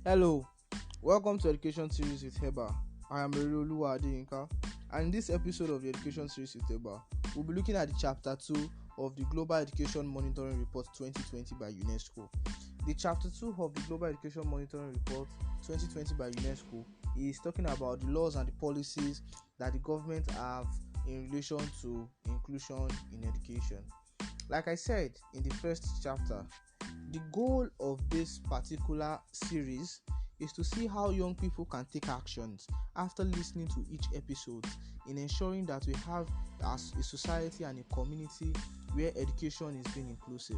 Hello, welcome to Education Series with Heba. I am Erioluwa Adeyinka, and in this episode of the Education Series with Heba, we'll be looking at the Chapter 2 of the Global Education Monitoring Report 2020 by UNESCO. The Chapter 2 of the Global Education Monitoring Report 2020 by UNESCO is talking about the laws and the policies that the government have in relation to inclusion in education. Like I said in the first chapter, the goal of this particular series is to see how young people can take actions after listening to each episode in ensuring that we have as a society and a community where education is being inclusive.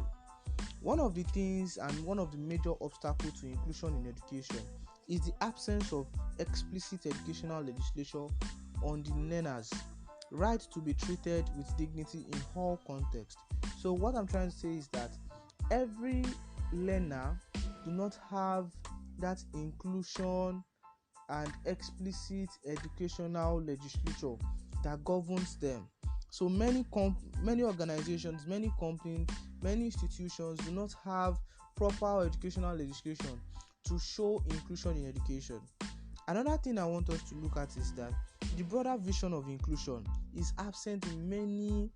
One of the things and one of the major obstacles to inclusion in education is the absence of explicit educational legislation on the learners' right to be treated with dignity in all contexts. So what I'm trying to say is that every learner do not have that inclusion and explicit educational legislature that governs them. So many organizations, many companies, many institutions do not have proper educational legislation to show inclusion in education. Another thing I want us to look at is that the broader vision of inclusion is absent in many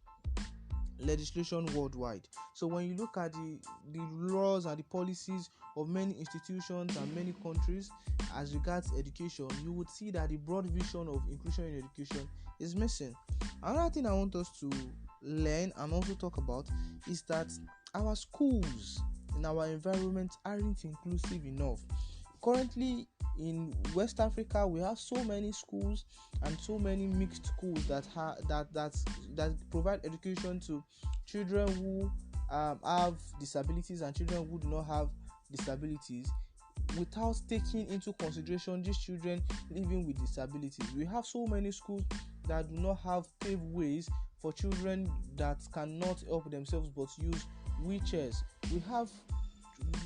legislation worldwide. So when you look at the laws and the policies of many institutions and many countries as regards education, you would see that the broad vision of inclusion in education is missing. Another thing I want us to learn and also talk about is that our schools in our environment aren't inclusive enough. Currently in West Africa, we have so many schools and so many mixed schools that provide education to children who have disabilities and children who do not have disabilities, without taking into consideration these children living with disabilities. We have so many schools that do not have paved ways for children that cannot help themselves but use wheelchairs.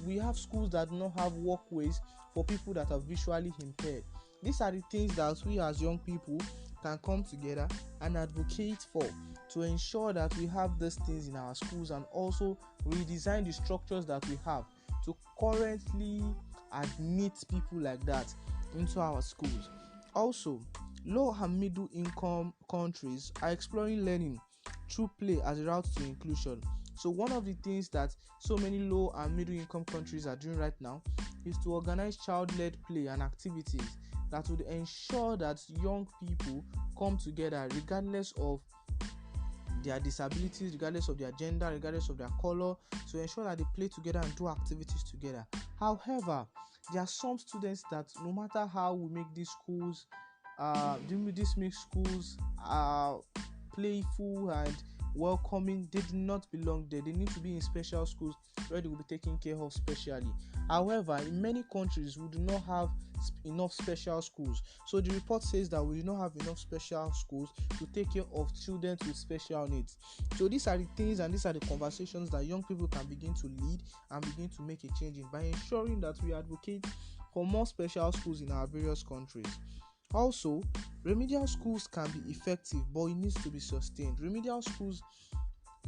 We have schools that do not have walkways for people that are visually impaired. These are the things that we as young people can come together and advocate for, to ensure that we have these things in our schools and also redesign the structures that we have to currently admit people like that into our schools. Also, low and middle income countries are exploring learning through play as a route to inclusion. So one of the things that so many low and middle income countries are doing right now is to organize child-led play and activities that would ensure that young people come together regardless of their disabilities, regardless of their gender, regardless of their color, to ensure that they play together and do activities together. However, there are some students that no matter how we make these schools, these mixed schools playful and welcoming, they do not belong there. They need to be in special schools where they will be taken care of specially. However, in many countries we do not have enough special schools. So the report says that we do not have enough special schools to take care of children with special needs. So these are the things and these are the conversations that young people can begin to lead and begin to make a change in by ensuring that we advocate for more special schools in our various countries. Also, remedial schools can be effective, but it needs to be sustained. Remedial schools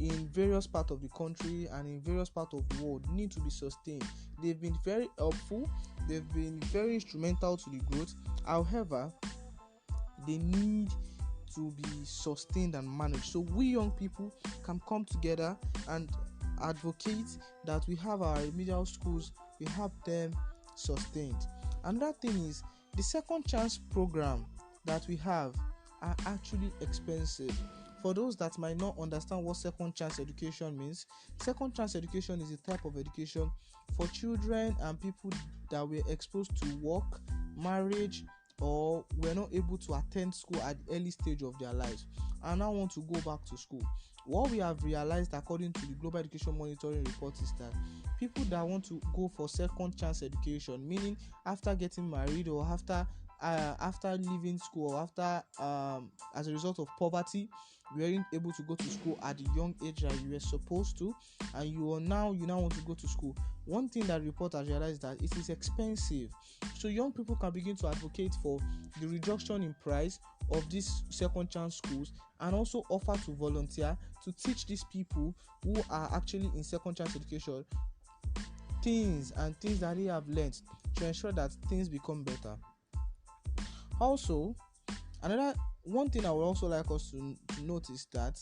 in various parts of the country and in various parts of the world need to be sustained. They've been very helpful, they've been very instrumental to the growth. However, they need to be sustained and managed. So we young people can come together and advocate that we have our remedial schools, we have them sustained. Another thing is the second chance program that we have are actually expensive. For those that might not understand what second chance education means, second chance education is a type of education for children and people that were exposed to work, marriage, or were not able to attend school at the early stage of their lives and now want to go back to school. What we have realized according to the Global Education Monitoring Report is that people that want to go for second chance education, meaning after getting married or after leaving school or after as a result of poverty, you weren't able to go to school at the young age that you were supposed to, and you now want to go to school. One thing that report has realized that it is expensive. So young people can begin to advocate for the reduction in price of these second chance schools and also offer to volunteer to teach these people who are actually in second chance education things that they have learned to ensure that things become better. Also, another one thing I would also like us to note is that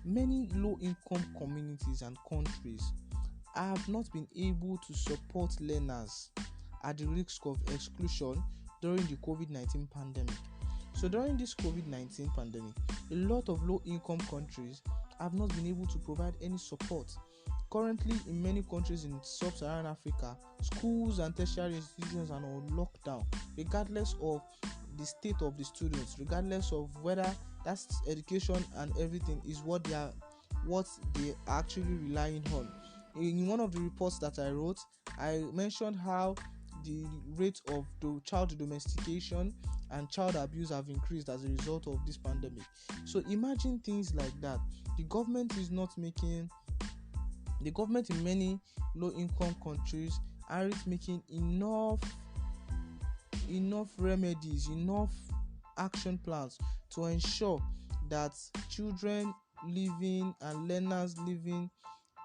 many low-income communities and countries have not been able to support learners at the risk of exclusion during the COVID-19 pandemic. So during this COVID-19 pandemic, a lot of low-income countries have not been able to provide any support. Currently, in many countries in sub-Saharan Africa, schools and tertiary institutions are on lockdown, regardless of the state of the students, regardless of whether that's education and everything is what they are actually relying on. In one of the reports that I wrote, I mentioned how the rate of child domestication and child abuse have increased as a result of this pandemic. So imagine things like that. The government in many low-income countries aren't making enough remedies, enough action plans to ensure that children living and learners living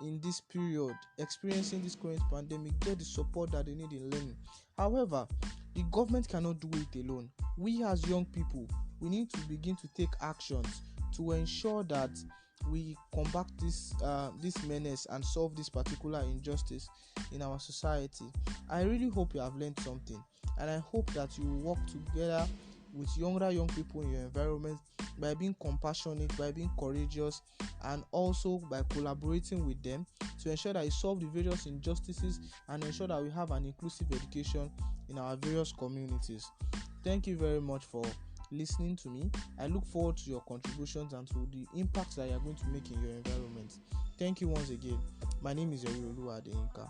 in this period experiencing this current pandemic get the support that they need in learning. However, the government cannot do it alone. We as young people, we need to begin to take actions to ensure that we combat this menace and solve this particular injustice in our society. I really hope you have learned something, and I hope that you will work together with young people in your environment by being compassionate, by being courageous, and also by collaborating with them to ensure that you solve the various injustices and ensure that we have an inclusive education in our various communities. Thank you very much for listening to me. I look forward to your contributions and to the impact that you are going to make in your environment. Thank you once again. My name is Yori Oluwadeyinka.